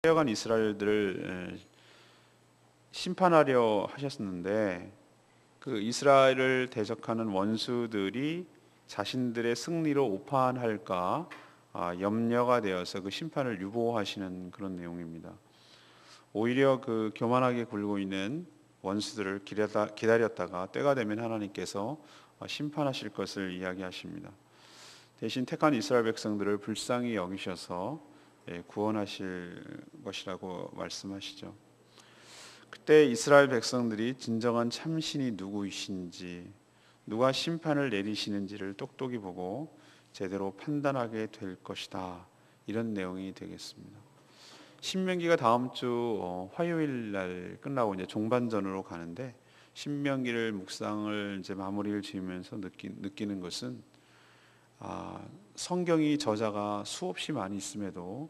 하여간 이스라엘들을 심판하려 하셨는데 그 이스라엘을 대적하는 원수들이 자신들의 승리로 오판할까 염려가 되어서 그 심판을 유보하시는 그런 내용입니다. 오히려 그 교만하게 굴고 있는 원수들을 기다렸다가 때가 되면 하나님께서 심판하실 것을 이야기하십니다. 대신 택한 이스라엘 백성들을 불쌍히 여기셔서 구원하실 것이라고 말씀하시죠. 그때 이스라엘 백성들이 진정한 참신이 누구이신지, 누가 심판을 내리시는지를 똑똑히 보고 제대로 판단하게 될 것이다. 이런 내용이 되겠습니다. 신명기가 다음 주 화요일 날 끝나고 이제 종반전으로 가는데, 신명기를 묵상을 이제 마무리를 지으면서 느끼는 것은 성경이 저자가 수없이 많이 있음에도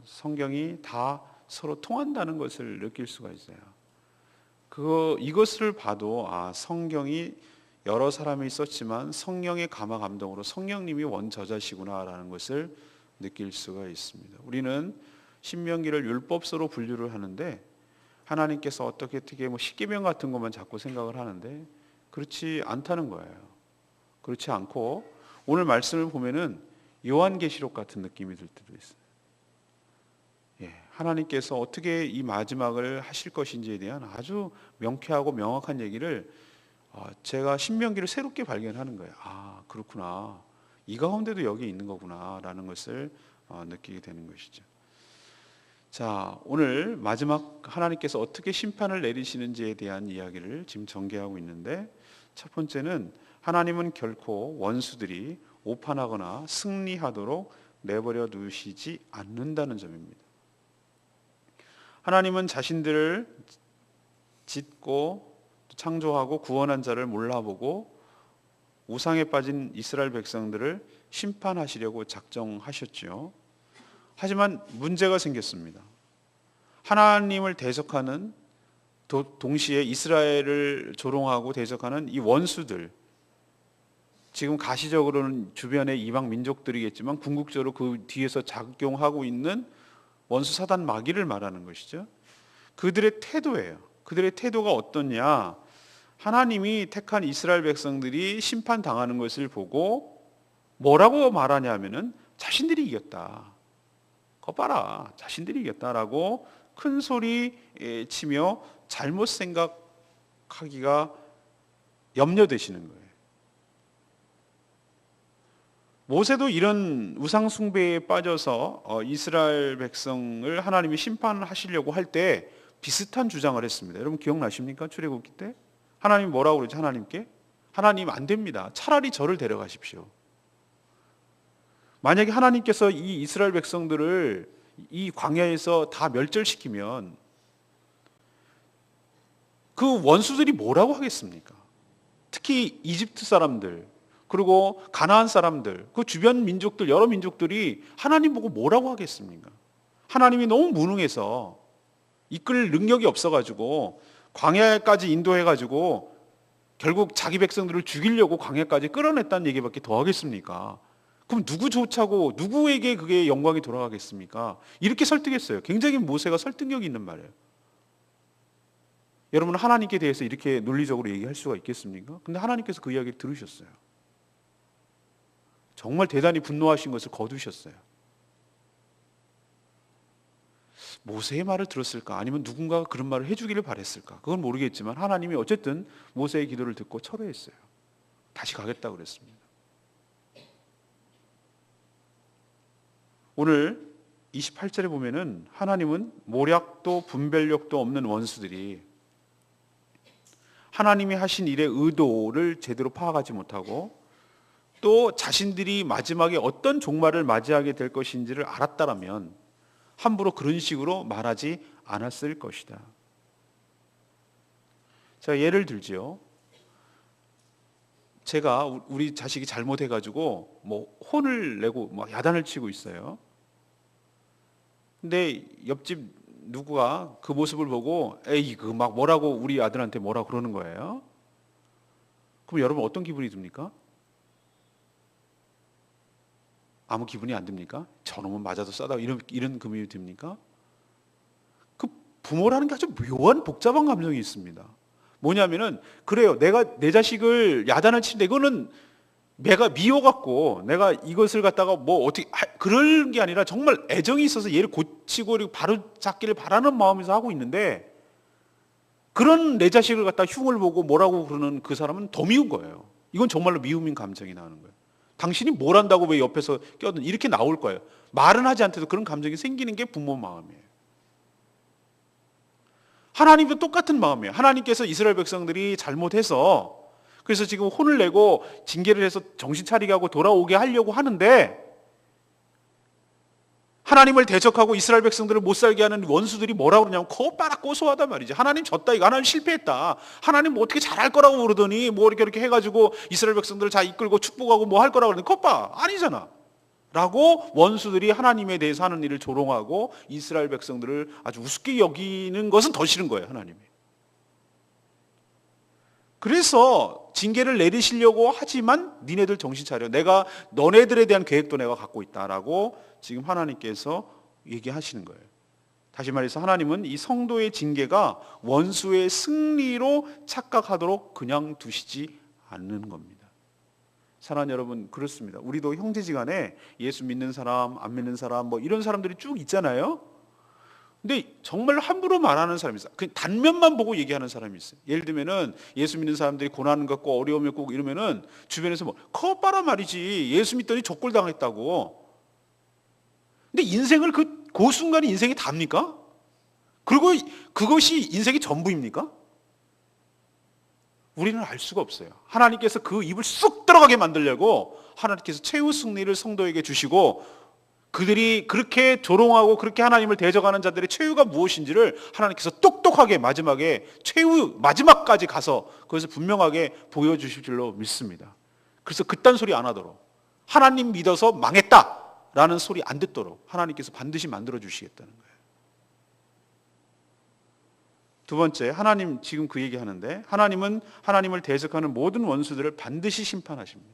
성경이 다 서로 통한다는 것을 느낄 수가 있어요. 이것을 봐도 성경이 여러 사람이 썼지만 성령의 감화 감동으로 성령님이 원저자시구나라는 것을 느낄 수가 있습니다. 우리는 신명기를 율법서로 분류를 하는데 하나님께서 어떻게 십계명 같은 것만 자꾸 생각을 하는데 그렇지 않다는 거예요. 그렇지 않고 오늘 말씀을 보면은 요한계시록 같은 느낌이 들 때도 있어요. 하나님께서 어떻게 이 마지막을 하실 것인지에 대한 아주 명쾌하고 명확한 얘기를 제가 신명기를 새롭게 발견하는 거예요. 그렇구나. 이 가운데도 여기 있는 거구나 라는 것을 느끼게 되는 것이죠. 자, 오늘 마지막 하나님께서 어떻게 심판을 내리시는지에 대한 이야기를 지금 전개하고 있는데, 첫 번째는 하나님은 결코 원수들이 오판하거나 승리하도록 내버려 두시지 않는다는 점입니다. 하나님은 자신들을 짓고 창조하고 구원한 자를 몰라보고 우상에 빠진 이스라엘 백성들을 심판하시려고 작정하셨죠. 하지만 문제가 생겼습니다. 하나님을 대적하는 동시에 이스라엘을 조롱하고 대적하는 이 원수들, 지금 가시적으로는 주변의 이방 민족들이겠지만 궁극적으로 그 뒤에서 작용하고 있는 원수 사단 마귀를 말하는 것이죠. 그들의 태도예요. 그들의 태도가 어떠냐? 하나님이 택한 이스라엘 백성들이 심판당하는 것을 보고 뭐라고 말하냐면은 자신들이 이겼다. 거 봐라, 자신들이 이겼다라고 큰 소리 치며 잘못 생각하기가 염려되시는 거예요. 모세도 이런 우상 숭배에 빠져서 이스라엘 백성을 하나님이 심판하시려고 할 때 비슷한 주장을 했습니다. 여러분 기억나십니까? 출애굽기 때 하나님 뭐라고 그러죠? 하나님께 하나님 안 됩니다. 차라리 저를 데려가십시오. 만약에 하나님께서 이 이스라엘 백성들을 이 광야에서 다 멸절시키면 그 원수들이 뭐라고 하겠습니까? 특히 이집트 사람들, 그리고 가나안 사람들, 그 주변 민족들, 여러 민족들이 하나님 보고 뭐라고 하겠습니까? 하나님이 너무 무능해서 이끌 능력이 없어가지고 광야까지 인도해가지고 결국 자기 백성들을 죽이려고 광야까지 끌어냈다는 얘기밖에 더 하겠습니까? 그럼 누구조차고 누구에게 그게 영광이 돌아가겠습니까? 이렇게 설득했어요. 굉장히 모세가 설득력이 있는 말이에요. 여러분, 하나님께 대해서 이렇게 논리적으로 얘기할 수가 있겠습니까? 근데 하나님께서 그 이야기를 들으셨어요. 정말 대단히 분노하신 것을 거두셨어요. 모세의 말을 들었을까? 아니면 누군가가 그런 말을 해주기를 바랬을까? 그건 모르겠지만 하나님이 어쨌든 모세의 기도를 듣고 철회했어요. 다시 가겠다고 그랬습니다. 오늘 28절에 보면은 하나님은 모략도 분별력도 없는 원수들이 하나님이 하신 일의 의도를 제대로 파악하지 못하고 또 자신들이 마지막에 어떤 종말을 맞이하게 될 것인지를 알았다라면 함부로 그런 식으로 말하지 않았을 것이다. 자, 예를 들지요. 제가 우리 자식이 잘못해가지고 혼을 내고 야단을 치고 있어요. 근데 옆집 누구가 그 모습을 보고 에이 뭐라고 우리 아들한테 뭐라 그러는 거예요. 그럼 여러분 어떤 기분이 듭니까? 아무 기분이 안 듭니까? 저놈은 맞아도 싸다 이런 금이 듭니까? 그 부모라는 게 아주 묘한 복잡한 감정이 있습니다. 뭐냐면은 그래요. 내가 내 자식을 야단을 치는데 이거는 내가 미워갖고 내가 이것을 갖다가 뭐 어떻게 그럴 게 아니라 정말 애정이 있어서 얘를 고치고 그리고 바로 잡기를 바라는 마음에서 하고 있는데 그런 내 자식을 갖다 흉을 보고 뭐라고 그러는 그 사람은 더 미운 거예요. 이건 정말로 미움인 감정이 나오는 거예요. 당신이 뭘 한다고 왜 옆에서 껴든 이렇게 나올 거예요. 말은 하지 않더라도 그런 감정이 생기는 게 부모 마음이에요. 하나님도 똑같은 마음이에요. 하나님께서 이스라엘 백성들이 잘못해서 그래서 지금 혼을 내고 징계를 해서 정신 차리게 하고 돌아오게 하려고 하는데 하나님을 대적하고 이스라엘 백성들을 못 살게 하는 원수들이 뭐라고 그러냐면 거빠라 고소하단 말이지. 하나님 졌다 이거, 하나님 실패했다, 하나님 뭐 어떻게 잘할 거라고 그러더니 뭐 이렇게 해가지고 이스라엘 백성들을 잘 이끌고 축복하고 뭐 할 거라고 그러는데 거빠 아니잖아 라고 원수들이 하나님에 대해서 하는 일을 조롱하고 이스라엘 백성들을 아주 우습게 여기는 것은 더 싫은 거예요. 하나님이. 그래서 징계를 내리시려고 하지만 니네들 정신 차려, 내가 너네들에 대한 계획도 내가 갖고 있다라고 지금 하나님께서 얘기하시는 거예요. 다시 말해서 하나님은 이 성도의 징계가 원수의 승리로 착각하도록 그냥 두시지 않는 겁니다. 사랑하는 여러분, 그렇습니다. 우리도 형제지간에 예수 믿는 사람, 안 믿는 사람 뭐 이런 사람들이 쭉 있잖아요. 근데 정말 함부로 말하는 사람이 있어요. 그 단면만 보고 얘기하는 사람이 있어요. 예를 들면은 예수 믿는 사람들이 고난을 갖고 어려움을 겪고 이러면은 주변에서 뭐 커봐라 말이지, 예수 믿더니 적골당했다고. 근데 인생을 그 순간이 인생이 답니까? 그리고 그것이 인생이 전부입니까? 우리는 알 수가 없어요. 하나님께서 그 입을 쑥 들어가게 만들려고 하나님께서 최후 승리를 성도에게 주시고 그들이 그렇게 조롱하고 그렇게 하나님을 대적하는 자들의 최후가 무엇인지를 하나님께서 똑똑하게 마지막에 최후 마지막까지 가서 그것을 분명하게 보여주실 줄로 믿습니다. 그래서 그딴 소리 안 하도록, 하나님 믿어서 망했다라는 소리 안 듣도록 하나님께서 반드시 만들어 주시겠다는 거예요. 두 번째, 하나님 지금 그 얘기 하는데 하나님은 하나님을 대적하는 모든 원수들을 반드시 심판하십니다.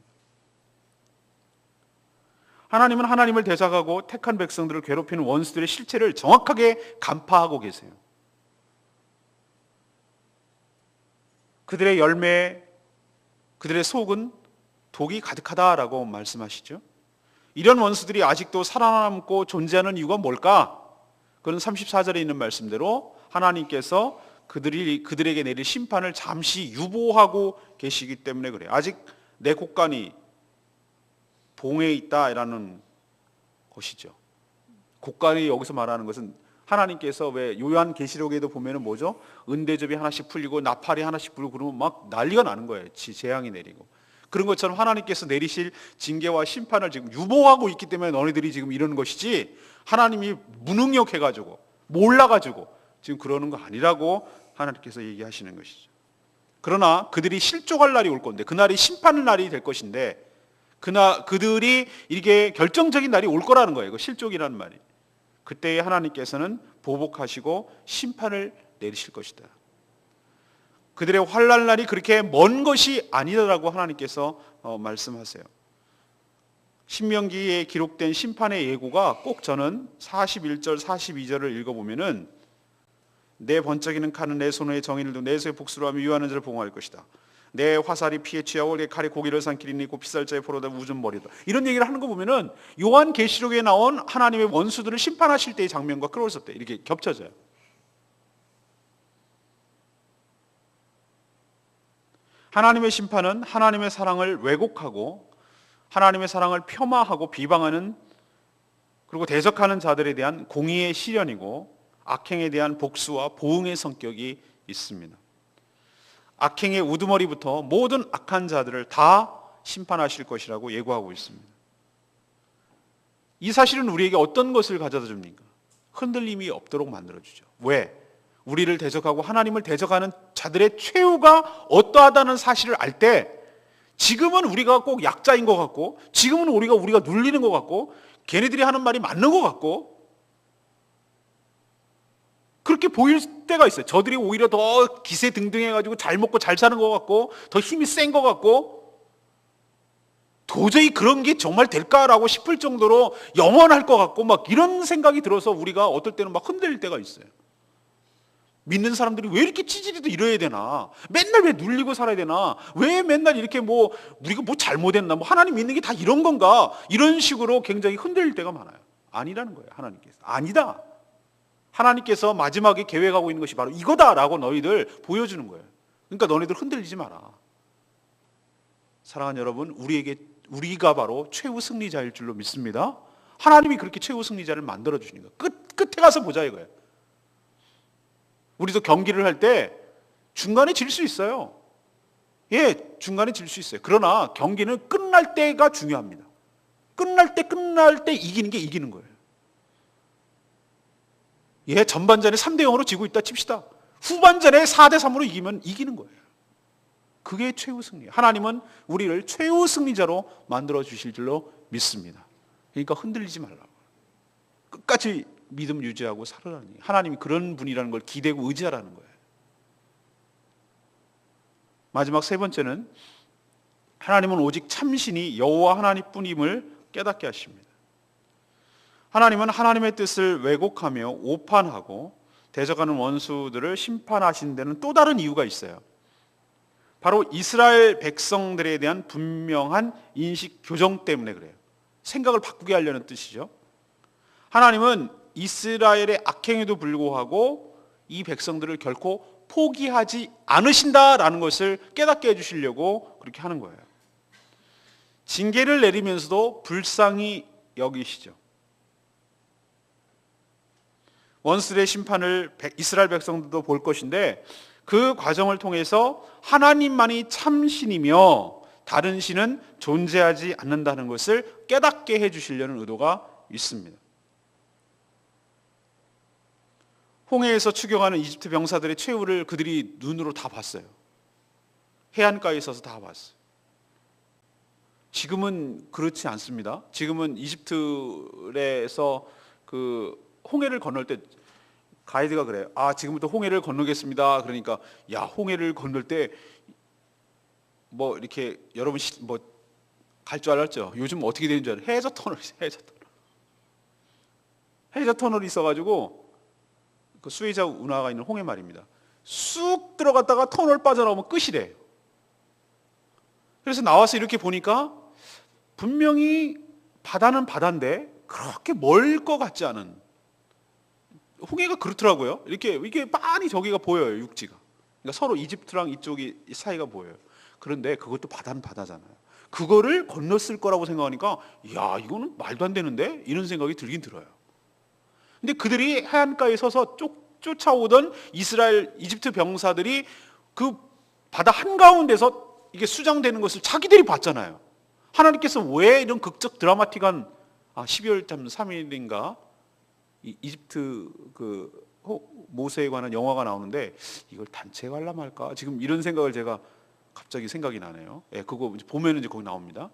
하나님은 하나님을 대적하고 택한 백성들을 괴롭히는 원수들의 실체를 정확하게 간파하고 계세요. 그들의 열매, 그들의 속은 독이 가득하다라고 말씀하시죠. 이런 원수들이 아직도 살아남고 존재하는 이유가 뭘까? 그건 34절에 있는 말씀대로 하나님께서 그들에게 내릴 심판을 잠시 유보하고 계시기 때문에 그래요. 아직 내 곳간이 봉에 있다라는 것이죠. 곳간이 여기서 말하는 것은 하나님께서 왜 요한계시록에도 보면은 뭐죠? 은대접이 하나씩 풀리고 나팔이 하나씩 불고 그러면 막 난리가 나는 거예요. 재앙이 내리고. 그런 것처럼 하나님께서 내리실 징계와 심판을 지금 유보하고 있기 때문에 너희들이 지금 이러는 것이지, 하나님이 무능력해가지고 몰라가지고 지금 그러는 거 아니라고 하나님께서 얘기하시는 것이죠. 그러나 그들이 실족할 날이 올 건데, 그날이 심판의 날이 될 것인데, 그들이 이게 결정적인 날이 올 거라는 거예요. 그 실족이라는 말이. 그때 하나님께서는 보복하시고 심판을 내리실 것이다. 그들의 환난 날이 그렇게 먼 것이 아니라고 하나님께서 말씀하세요. 신명기에 기록된 심판의 예고가 꼭 저는 41절, 42절을 읽어보면은 내 번쩍이는 칼은 내 손의 정의를 두고 내 손의 복수로 하며 유하는 자를 보호할 것이다. 내 화살이 피에 취하고 내 칼이 고기를 삼키리니 곧 피살자의 포로다 우준 머리다. 이런 얘기를 하는 거 보면은 요한계시록에 나온 하나님의 원수들을 심판하실 때의 장면과 크로스 때 이렇게 겹쳐져요. 하나님의 심판은 하나님의 사랑을 왜곡하고 하나님의 사랑을 폄하하고 비방하는, 그리고 대적하는 자들에 대한 공의의 시련이고 악행에 대한 복수와 보응의 성격이 있습니다. 악행의 우두머리부터 모든 악한 자들을 다 심판하실 것이라고 예고하고 있습니다. 이 사실은 우리에게 어떤 것을 가져다 줍니까? 흔들림이 없도록 만들어주죠. 왜? 우리를 대적하고 하나님을 대적하는 자들의 최후가 어떠하다는 사실을 알 때, 지금은 우리가 꼭 약자인 것 같고, 지금은 우리가 눌리는 것 같고, 걔네들이 하는 말이 맞는 것 같고, 그렇게 보일 때가 있어요. 저들이 오히려 더 기세등등해가지고 잘 먹고 잘 사는 것 같고, 더 힘이 센 것 같고, 도저히 그런 게 정말 될까라고 싶을 정도로 영원할 것 같고 막 이런 생각이 들어서 우리가 어떨 때는 막 흔들릴 때가 있어요. 믿는 사람들이 왜 이렇게 찌질이도 이래야 되나? 맨날 왜 눌리고 살아야 되나? 왜 맨날 이렇게 뭐 우리가 뭐 잘못했나? 뭐 하나님 믿는 게 다 이런 건가? 이런 식으로 굉장히 흔들릴 때가 많아요. 아니라는 거예요. 하나님께서. 아니다. 하나님께서 마지막에 계획하고 있는 것이 바로 이거다라고 너희들 보여주는 거예요. 그러니까 너희들 흔들리지 마라. 사랑하는 여러분, 우리가 바로 최후 승리자일 줄로 믿습니다. 하나님이 그렇게 최후 승리자를 만들어 주시는 거예요. 끝에 가서 보자 이거예요. 우리도 경기를 할 때 중간에 질 수 있어요. 예, 중간에 질 수 있어요. 그러나 경기는 끝날 때가 중요합니다. 끝날 때 이기는 게 이기는 거예요. 예, 전반전에 3대 0으로 지고 있다 칩시다. 후반전에 4대 3으로 이기면 이기는 거예요. 그게 최후 승리. 하나님은 우리를 최후 승리자로 만들어 주실 줄로 믿습니다. 그러니까 흔들리지 말라고. 끝까지 믿음 유지하고 살아라니. 하나님이 그런 분이라는 걸 기대고 의지하라는 거예요. 마지막 세 번째는 하나님은 오직 참신이 여호와 하나님뿐임을 깨닫게 하십니다. 하나님은 하나님의 뜻을 왜곡하며 오판하고 대적하는 원수들을 심판하신 데는 또 다른 이유가 있어요. 바로 이스라엘 백성들에 대한 분명한 인식 교정 때문에 그래요. 생각을 바꾸게 하려는 뜻이죠. 하나님은 이스라엘의 악행에도 불구하고 이 백성들을 결코 포기하지 않으신다라는 것을 깨닫게 해주시려고 그렇게 하는 거예요. 징계를 내리면서도 불쌍히 여기시죠. 원수들의 심판을 이스라엘 백성들도 볼 것인데 그 과정을 통해서 하나님만이 참신이며 다른 신은 존재하지 않는다는 것을 깨닫게 해주시려는 의도가 있습니다. 홍해에서 추격하는 이집트 병사들의 최후를 그들이 눈으로 다 봤어요. 해안가에 있어서 다 봤어요. 지금은 그렇지 않습니다. 지금은 이집트에서 그 홍해를 건널 때 가이드가 그래요. 아, 지금부터 홍해를 건너겠습니다. 그러니까 야, 홍해를 건널 때 뭐 이렇게 여러분 뭐 갈 줄 알았죠? 요즘 어떻게 되는 줄 알아요? 해저 터널이 있어가지고 그 수에자 운하가 있는 홍해 말입니다. 쑥 들어갔다가 터널 빠져나오면 끝이래요. 그래서 나와서 이렇게 보니까 분명히 바다는 바다인데 그렇게 멀 것 같지 않은, 홍해가 그렇더라고요. 이게 빤히 저기가 보여요, 육지가. 그러니까 서로 이집트랑 이쪽이 사이가 보여요. 그런데 그것도 바다는 바다잖아요. 그거를 건넜을 거라고 생각하니까 야, 이거는 말도 안 되는데? 이런 생각이 들긴 들어요. 근데 그들이 해안가에 서서 쫓아오던 이집트 병사들이 그 바다 한가운데서 이게 수장되는 것을 자기들이 봤잖아요. 하나님께서 왜 이런 극적 드라마틱한 12월 3일인가 이집트 그 모세에 관한 영화가 나오는데 이걸 단체 관람할까? 지금 이런 생각을 제가 갑자기 생각이 나네요. 예, 그거 보면은 이제 거기 나옵니다.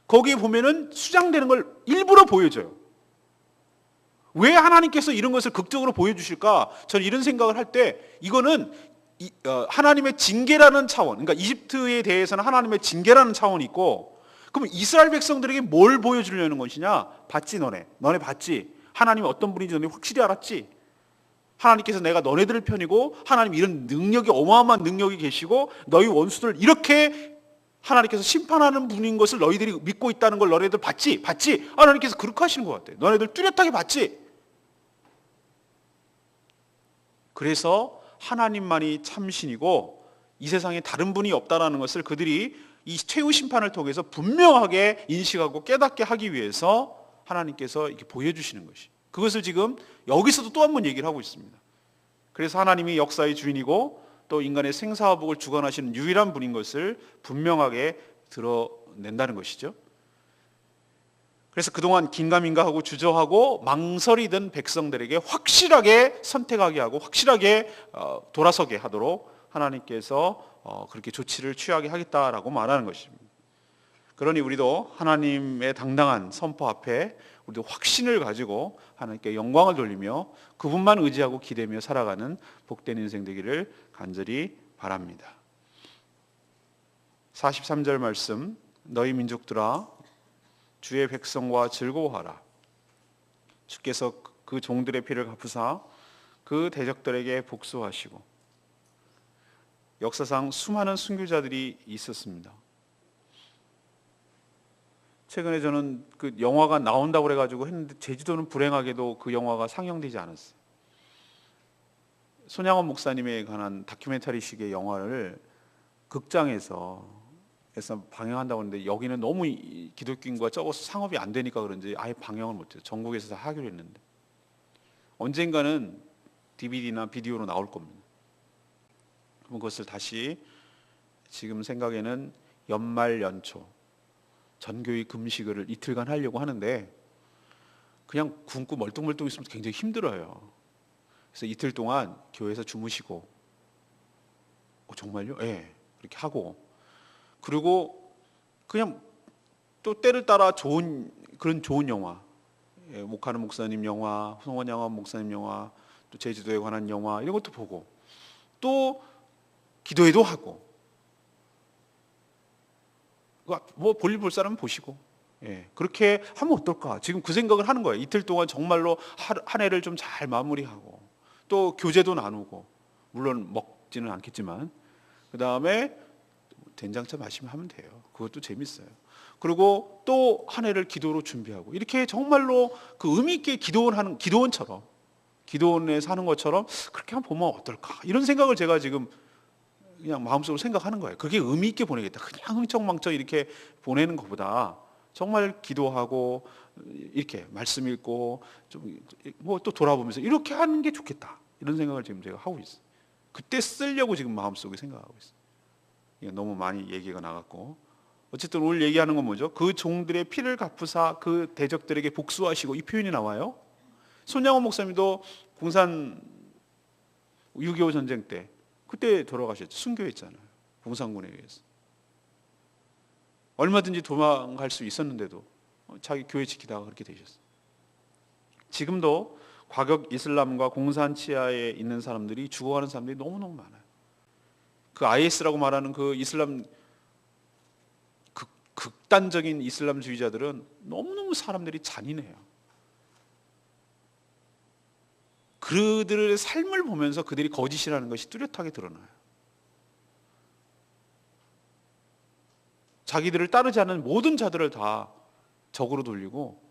거기 보면은 수장되는 걸 일부러 보여줘요. 왜 하나님께서 이런 것을 극적으로 보여주실까? 저는 이런 생각을 할 때 이거는 하나님의 징계라는 차원, 그러니까 이집트에 대해서는 하나님의 징계라는 차원이 있고, 그럼 이스라엘 백성들에게 뭘 보여주려는 것이냐? 봤지 너네 봤지? 하나님이 어떤 분인지 너네 확실히 알았지? 하나님께서 내가 너네들 편이고 하나님 이런 능력이 어마어마한 능력이 계시고 너희 원수들 이렇게 하나님께서 심판하는 분인 것을 너희들이 믿고 있다는 걸 너네들 봤지? 하나님께서 그렇게 하시는 것 같아요. 너네들 뚜렷하게 봤지? 그래서 하나님만이 참신이고 이 세상에 다른 분이 없다라는 것을 그들이 이 최후 심판을 통해서 분명하게 인식하고 깨닫게 하기 위해서 하나님께서 이렇게 보여주시는 것이, 그것을 지금 여기서도 또 한 번 얘기를 하고 있습니다. 그래서 하나님이 역사의 주인이고 또 인간의 생사화복을 주관하시는 유일한 분인 것을 분명하게 드러낸다는 것이죠. 그래서 그동안 긴가민가하고 주저하고 망설이던 백성들에게 확실하게 선택하게 하고 확실하게 돌아서게 하도록 하나님께서 그렇게 조치를 취하게 하겠다라고 말하는 것입니다. 그러니 우리도 하나님의 당당한 선포 앞에 우리도 확신을 가지고 하나님께 영광을 돌리며 그분만 의지하고 기대며 살아가는 복된 인생 되기를 간절히 바랍니다. 43절 말씀, 너희 민족들아 주의 백성과 즐거워하라. 주께서 그 종들의 피를 갚으사 그 대적들에게 복수하시고. 역사상 수많은 순교자들이 있었습니다. 최근에 저는 그 영화가 나온다고 그래가지고 했는데 제주도는 불행하게도 그 영화가 상영되지 않았어요. 손양원 목사님에 관한 다큐멘터리식의 영화를 극장에서 방영한다고 했는데 여기는 너무 기독교인과 적어서 상업이 안 되니까 그런지 아예 방영을 못해요. 전국에서 다 하기로 했는데 언젠가는 DVD나 비디오로 나올 겁니다. 그럼 그것을 다시 지금 생각에는 연말 연초 전교의 금식을 이틀간 하려고 하는데 그냥 굶고 멀뚱멀뚱 있으면 굉장히 힘들어요. 그래서 이틀 동안 교회에서 주무시고 정말요? 예. 그렇게 하고 그리고 그냥 또 때를 따라 좋은 영화, 목하는 목사님 영화, 송원양원 목사님 영화, 또 제주도에 관한 영화 이런 것도 보고 또 기도회도 하고 뭐 볼일 볼 사람은 보시고 그렇게 하면 어떨까? 지금 그 생각을 하는 거예요. 이틀 동안 정말로 한 해를 좀 잘 마무리하고 또 교제도 나누고 물론 먹지는 않겠지만 그 다음에 된장차 마시면 하면 돼요. 그것도 재밌어요. 그리고 또 한 해를 기도로 준비하고 이렇게 정말로 그 의미 있게 기도원처럼 기도원에 사는 것처럼 그렇게 한번 보면 어떨까? 이런 생각을 제가 지금 그냥 마음속으로 생각하는 거예요. 그게 의미 있게 보내겠다. 그냥 흥청망청 이렇게 보내는 것보다 정말 기도하고 이렇게 말씀 읽고 좀 뭐 또 돌아보면서 이렇게 하는 게 좋겠다. 이런 생각을 지금 제가 하고 있어요. 그때 쓰려고 지금 마음속에 생각하고 있어요. 너무 많이 얘기가 나갔고 어쨌든 오늘 얘기하는 건 뭐죠? 그 종들의 피를 갚으사 그 대적들에게 복수하시고 이 표현이 나와요. 손양원 목사님도 공산 6.25 전쟁 때 그때 돌아가셨죠. 순교했잖아요. 공산군에 의해서. 얼마든지 도망갈 수 있었는데도 자기 교회 지키다가 그렇게 되셨어요. 지금도 과격 이슬람과 공산 치하에 있는 사람들이 죽어가는 사람들이 너무너무 많아요. 그 IS라고 말하는 그 이슬람 극단적인 이슬람주의자들은 너무너무 사람들이 잔인해요. 그들의 삶을 보면서 그들이 거짓이라는 것이 뚜렷하게 드러나요. 자기들을 따르지 않는 모든 자들을 다 적으로 돌리고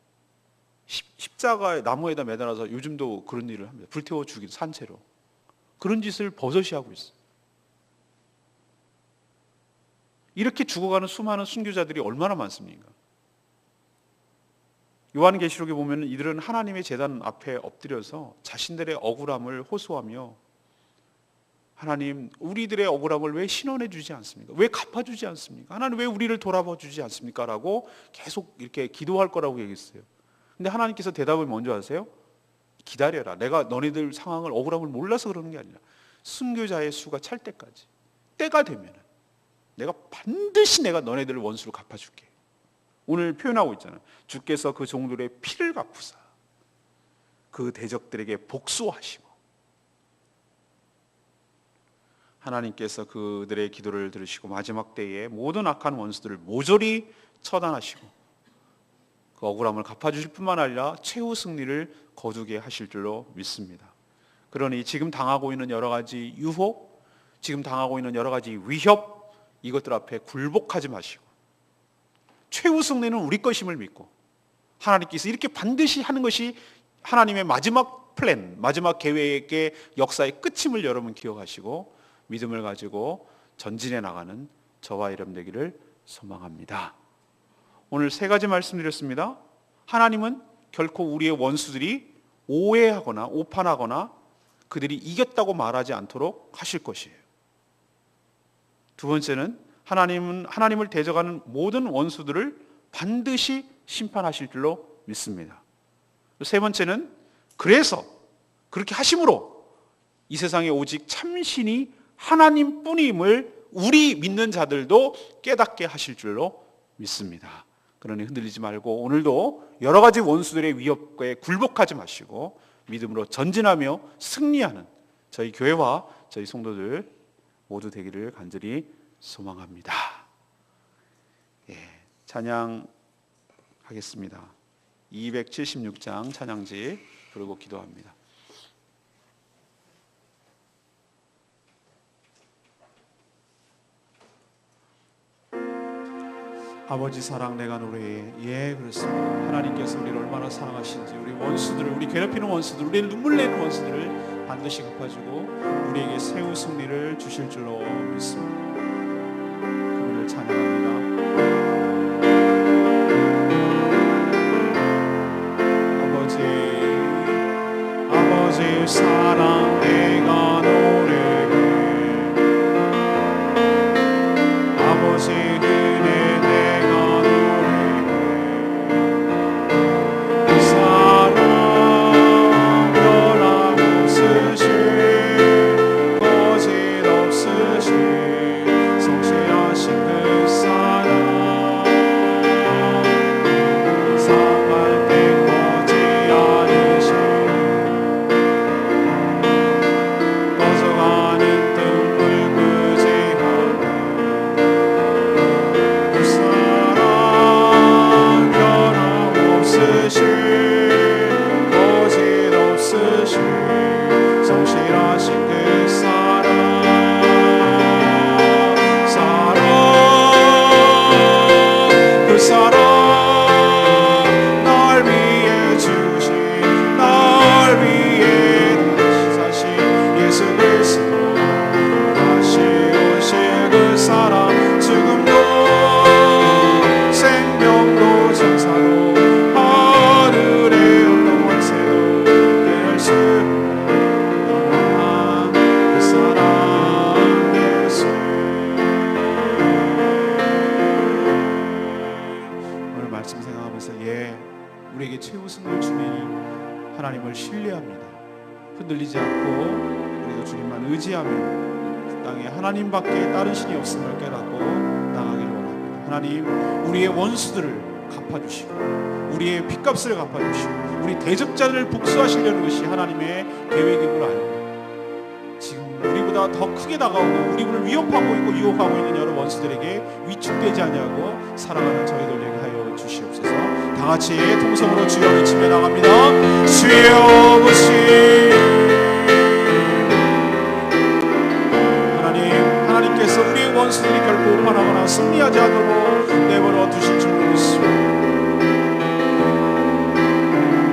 십자가에 나무에다 매달아서 요즘도 그런 일을 합니다. 불태워 죽인 산채로. 그런 짓을 버젓이 하고 있어요. 이렇게 죽어가는 수많은 순교자들이 얼마나 많습니까? 요한계시록에 보면 이들은 하나님의 제단 앞에 엎드려서 자신들의 억울함을 호소하며 하나님 우리들의 억울함을 왜 신원해 주지 않습니까? 왜 갚아주지 않습니까? 하나님 왜 우리를 돌아봐 주지 않습니까? 라고 계속 이렇게 기도할 거라고 얘기했어요. 근데 하나님께서 대답을 먼저 하세요. 기다려라. 내가 너네들 상황을 억울함을 몰라서 그러는 게 아니라 순교자의 수가 찰 때까지 때가 되면 내가 반드시 내가 너네들을 원수로 갚아줄게. 오늘 표현하고 있잖아요. 주께서 그 종들의 피를 갚으사 그 대적들에게 복수하시고 하나님께서 그들의 기도를 들으시고 마지막 때에 모든 악한 원수들을 모조리 처단하시고 그 억울함을 갚아주실 뿐만 아니라 최후 승리를 거두게 하실 줄로 믿습니다. 그러니 지금 당하고 있는 여러 가지 유혹, 지금 당하고 있는 여러 가지 위협 이것들 앞에 굴복하지 마시고 최후 승리는 우리 것임을 믿고 하나님께서 이렇게 반드시 하는 것이 하나님의 마지막 플랜, 마지막 계획의 역사의 끝임을 여러분 기억하시고 믿음을 가지고 전진해 나가는 저와 여러분 되기를 소망합니다. 오늘 세 가지 말씀드렸습니다. 하나님은 결코 우리의 원수들이 오해하거나 오판하거나 그들이 이겼다고 말하지 않도록 하실 것이에요. 두 번째는 하나님을 대적하는 모든 원수들을 반드시 심판하실 줄로 믿습니다. 세 번째는 그래서 그렇게 하심으로 이 세상에 오직 참신이 하나님뿐임을 우리 믿는 자들도 깨닫게 하실 줄로 믿습니다. 그러니 흔들리지 말고 오늘도 여러 가지 원수들의 위협에 굴복하지 마시고 믿음으로 전진하며 승리하는 저희 교회와 저희 성도들 모두 되기를 간절히 소망합니다. 찬양하겠습니다. 하겠습니다. 276장 찬양지 부르고 기도합니다. 아버지 사랑 내가 노래해. 예, 그렇습니다. 하나님께서 우리를 얼마나 사랑하신지, 우리 원수들을, 우리 괴롭히는 원수들, 우리를 눈물 내는 원수들을 반드시 갚아주고 우리에게 새우 승리를 주실 줄로 믿습니다. 그분을 찬양합니다. 아버지 사랑 내가 노래해. 아버지 은혜 내가 노래해. 그 사랑 변함 없으신 거짓 없으신 성실하신 그 사랑 상할 때까지 아니신 꺼져가는 등불 그지하는 그 사랑 변함없으신 거짓 없으신 성실하신 그 그 사랑 날 위해 주신 날 위해 사신 예수 그리스도 다시 오실 그 사랑 지금도 생명도 천사도 하늘의 어떤 권세도 깨알 수 영원한 그 사랑 예수. 오늘 말씀 생각하면서 우리에게 최우승을 주님 하나님을 신뢰합니다. 흔들리지 않고 우리도 주님만 의지하며 땅에 하나님밖에 다른 신이 없음을 깨닫고 나가기를 원합니다. 하나님, 우리의 원수들을 갚아주시고 우리의 핏값을 갚아주시고 우리 대적자를 복수하시려는 것이 하나님의 계획임을 알고 지금 우리보다 더 크게 다가오고 우리를 위협하고 있고 유혹하고 있는 여러 원수들에게 위축되지 아니하고 살아가는 저희들 되게 하여 주시옵소서. 다 같이 통성으로 주여 외치며 나갑니다. 주여 아버지 하나님께서 우리의 원수들이 결코 오판하거나 승리하지 않도록 내버려 두실 줄 믿습니다.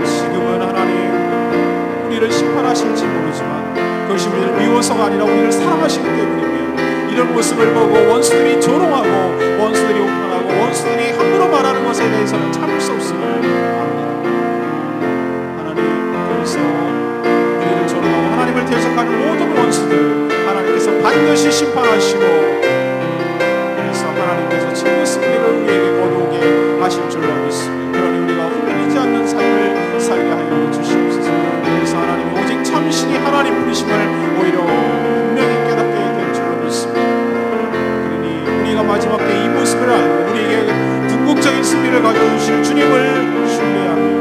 지금은 하나님 우리를 심판하실지 모르지만 그것이 우리를 미워서가 아니라 우리를 사랑하시기 때문이며 이런 모습을 보고 원수들이 조롱하고 원수들이 오판하고 원수들이 함부로 말하는 것에 대해서는 참을 수 없음을 압니다. 하나님, 그래서 우리를 조롱하고 하나님을 대적하는 모든 원수들 하나님께서 반드시 심판하시고 그래서 하나님께서 최고 승리를 우리에게 거두게 하실 줄로 믿습니다. 그러니 우리가 흔들리지 않는 삶을 살게 하여 주시옵소서. 그래서 하나님이 오직 참신이 하나님 부르심을 오히려 분명히 깨닫게 될 줄로 믿습니다. 그러니 우리가 마지막 때 이 모습을 알고 우리에게 궁극적인 승리를 가져주실 주님을 신뢰하며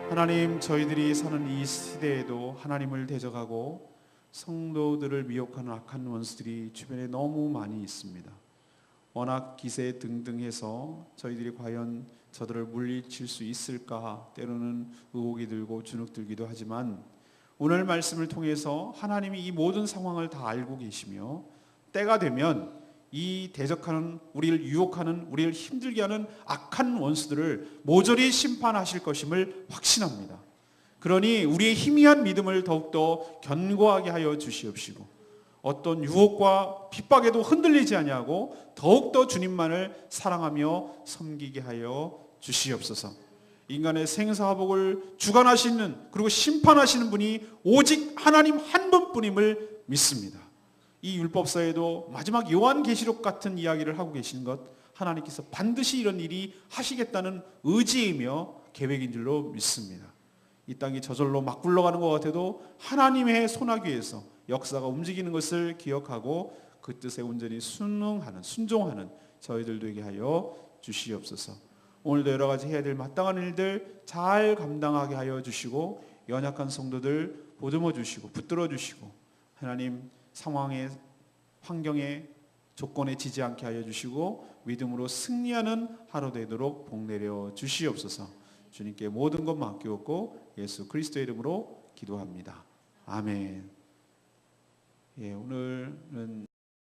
하나님, 저희들이 사는 이 시대에도 하나님을 대적하고 성도들을 미혹하는 악한 원수들이 주변에 너무 많이 있습니다. 워낙 기세 등등해서 저희들이 과연 저들을 물리칠 수 있을까 때로는 의혹이 들고 주눅 들기도 하지만 오늘 말씀을 통해서 하나님이 이 모든 상황을 다 알고 계시며 때가 되면 이 대적하는 우리를 유혹하는 우리를 힘들게 하는 악한 원수들을 모조리 심판하실 것임을 확신합니다. 그러니 우리의 희미한 믿음을 더욱더 견고하게 하여 주시옵시고 어떤 유혹과 핍박에도 흔들리지 아니하고 더욱더 주님만을 사랑하며 섬기게 하여 주시옵소서. 인간의 생사화복을 주관하시는 그리고 심판하시는 분이 오직 하나님 한 분뿐임을 믿습니다. 이 율법서에도 마지막 요한계시록 같은 이야기를 하고 계신 것, 하나님께서 반드시 이런 일이 하시겠다는 의지이며 계획인 줄로 믿습니다. 이 땅이 저절로 막 굴러가는 것 같아도 하나님의 손아귀에서 역사가 움직이는 것을 기억하고 그 뜻에 온전히 순종하는 저희들 되게 하여 주시옵소서. 오늘도 여러 가지 해야 될 마땅한 일들 잘 감당하게 하여 주시고, 연약한 성도들 보듬어 주시고 붙들어 주시고, 하나님 상황에, 환경에, 조건에 지지 않게 하여 주시고 믿음으로 승리하는 하루 되도록 복 내려 주시옵소서. 주님께 모든 것 맡기옵고 예수 그리스도의 이름으로 기도합니다. 아멘. 오늘은